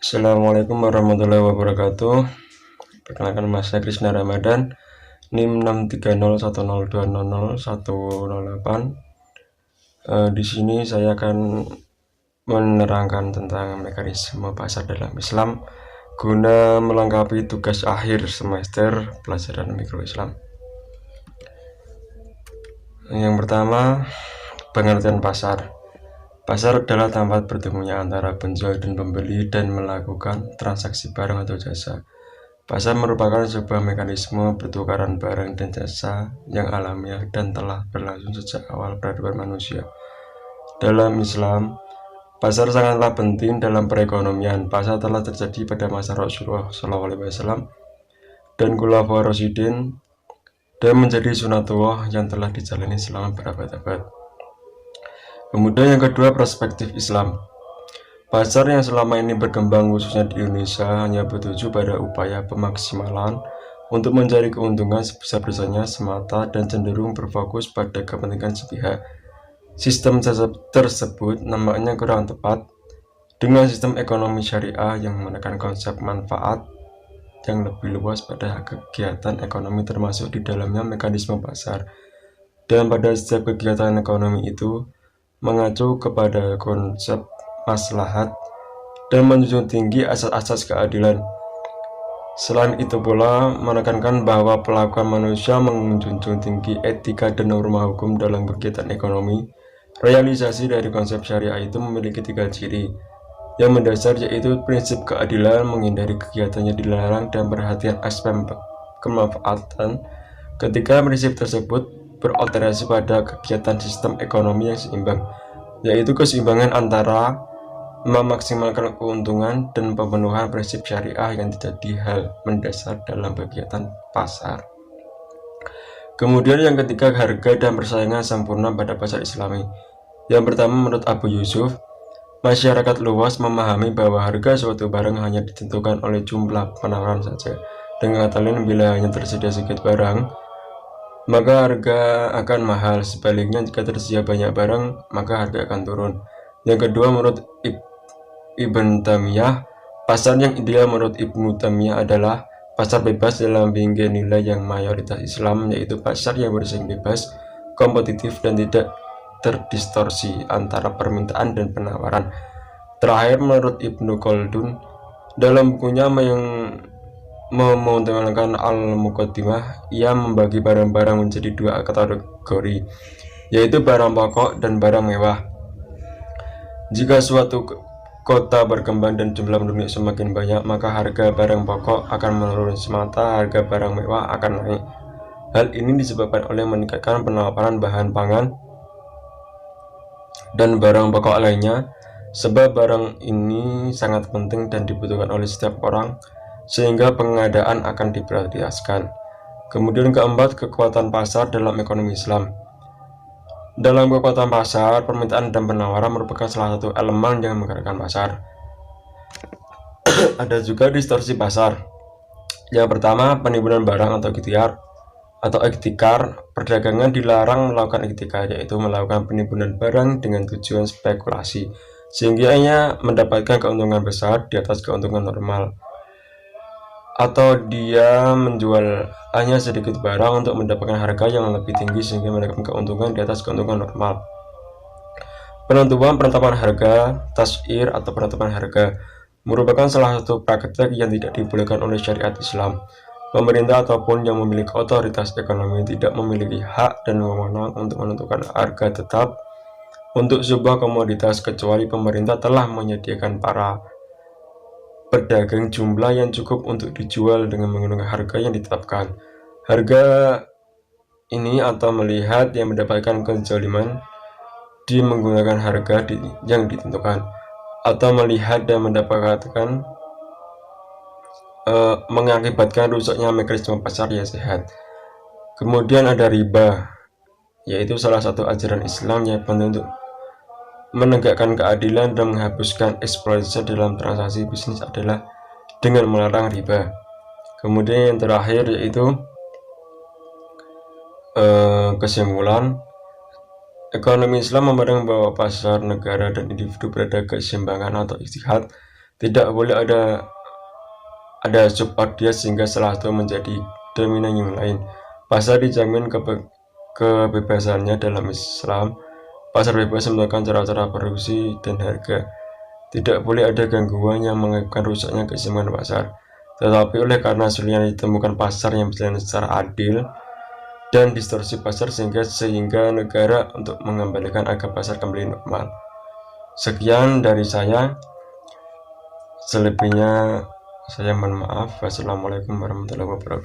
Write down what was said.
Assalamualaikum warahmatullahi wabarakatuh. Perkenalkan, Mas saya Krisna Ramadan, NIM 63010200108. Di sini saya akan menerangkan tentang mekanisme pasar dalam Islam guna melengkapi tugas akhir semester pelajaran mikro Islam. Yang pertama, pengertian pasar. Pasar adalah tempat bertemunya antara penjual dan pembeli dan melakukan transaksi barang atau jasa. Pasar merupakan sebuah mekanisme pertukaran barang dan jasa yang alamiah dan telah berlangsung sejak awal peradaban manusia. Dalam Islam, pasar sangatlah penting dalam perekonomian. Pasar telah terjadi pada masa Rasulullah SAW dan Khulafaur Rasyidin dan menjadi sunatullah yang telah dijalani selama berabad-abad. Kemudian yang kedua, perspektif Islam. Pasar yang selama ini berkembang khususnya di Indonesia hanya bertuju pada upaya pemaksimalan untuk mencari keuntungan sebesar-besarnya semata dan cenderung berfokus pada kepentingan sepihak. Sistem tersebut nampaknya kurang tepat dengan sistem ekonomi syariah yang menekan konsep manfaat yang lebih luas pada kegiatan ekonomi, termasuk di dalamnya mekanisme pasar. Dan pada setiap kegiatan ekonomi itu mengacu kepada konsep maslahat dan menjunjung tinggi asas-asas keadilan. Selain itu pula menekankan bahwa pelakuan manusia menjunjung tinggi etika dan norma hukum dalam kegiatan ekonomi. Realisasi dari konsep syariah itu memiliki 3 ciri yang mendasar, yaitu prinsip keadilan, menghindari kegiatannya dilarang, dan perhatian aspek kemanfaatan. Ketika prinsip tersebut berorientasi pada kegiatan sistem ekonomi yang seimbang, yaitu keseimbangan antara memaksimalkan keuntungan dan pemenuhan prinsip syariah yang menjadi hal mendasar dalam kegiatan pasar. Kemudian yang ketiga, harga dan persaingan sempurna pada pasar Islami. Yang pertama, menurut Abu Yusuf, masyarakat luas memahami bahwa harga suatu barang hanya ditentukan oleh jumlah penawaran saja. Dengan kata lain, bila hanya tersedia sedikit barang, maka harga akan mahal. Sebaliknya, jika tersedia banyak barang, maka harga akan turun. Yang kedua, menurut Ibn Taimiyah, pasar yang ideal menurut Ibnu Taimiyah adalah pasar bebas dalam bingkai nilai yang mayoritas Islam, yaitu pasar yang bersaing bebas, kompetitif, dan tidak terdistorsi antara permintaan dan penawaran. Terakhir, menurut Ibnu Khaldun, dalam bukunya yang memutamakan Al-Muqaddimah, ia membagi barang-barang menjadi 2 kategori, yaitu barang pokok dan barang mewah. Jika suatu kota berkembang dan jumlah penduduk semakin banyak, maka harga barang pokok akan menurun, sementara harga barang mewah akan naik. Hal ini disebabkan oleh meningkatkan penawaran bahan pangan dan barang pokok lainnya, sebab barang ini sangat penting dan dibutuhkan oleh setiap orang, sehingga pengadaan akan diprioritaskan. Kemudian keempat, kekuatan pasar dalam ekonomi Islam. Dalam kekuatan pasar, permintaan dan penawaran merupakan salah satu elemen yang menggerakkan pasar. Ada juga distorsi pasar. Yang pertama, penimbunan barang atau iktikar. Perdagangan dilarang melakukan iktikar, yaitu melakukan penimbunan barang dengan tujuan spekulasi, sehingga ia mendapatkan keuntungan besar di atas keuntungan normal, atau dia menjual hanya sedikit barang untuk mendapatkan harga yang lebih tinggi sehingga mendapatkan keuntungan di atas keuntungan normal. Penetapan harga, tasyir atau penetapan harga, merupakan salah satu praktek yang tidak dibolehkan oleh syariat Islam. Pemerintah ataupun yang memiliki otoritas ekonomi tidak memiliki hak dan wewenang untuk menentukan harga tetap untuk sebuah komoditas, kecuali pemerintah telah menyediakan para pedagang jumlah yang cukup untuk dijual dengan menggunakan harga yang ditetapkan. Harga ini atau melihat yang mendapatkan kezaliman di menggunakan harga yang ditentukan, atau melihat dan mendapatkan mengakibatkan rusaknya mekanisme pasar yang sehat. Kemudian ada riba, yaitu salah satu ajaran Islam yang penting untuk menegakkan keadilan dan menghapuskan eksploitasi dalam transaksi bisnis adalah dengan melarang riba. Kemudian yang terakhir yaitu kesimpulan, ekonomi Islam memandang bahwa pasar, negara, dan individu berada keseimbangan atau ijtihad Tidak boleh ada subordinat sehingga salah satu menjadi dominan yang lain. Pasar dijamin kebebasannya dalam Islam. Pasar bebas menentukan cara-cara produksi dan harga. Tidak boleh ada gangguan yang mengakibatkan rusaknya keseimbangan pasar. Tetapi oleh karena sulitnya ditemukan pasar yang berjalan secara adil dan distorsi pasar sehingga negara untuk mengembalikan agar pasar kembali normal. Sekian dari saya. Selebihnya saya mohon maaf. Wassalamualaikum warahmatullahi wabarakatuh.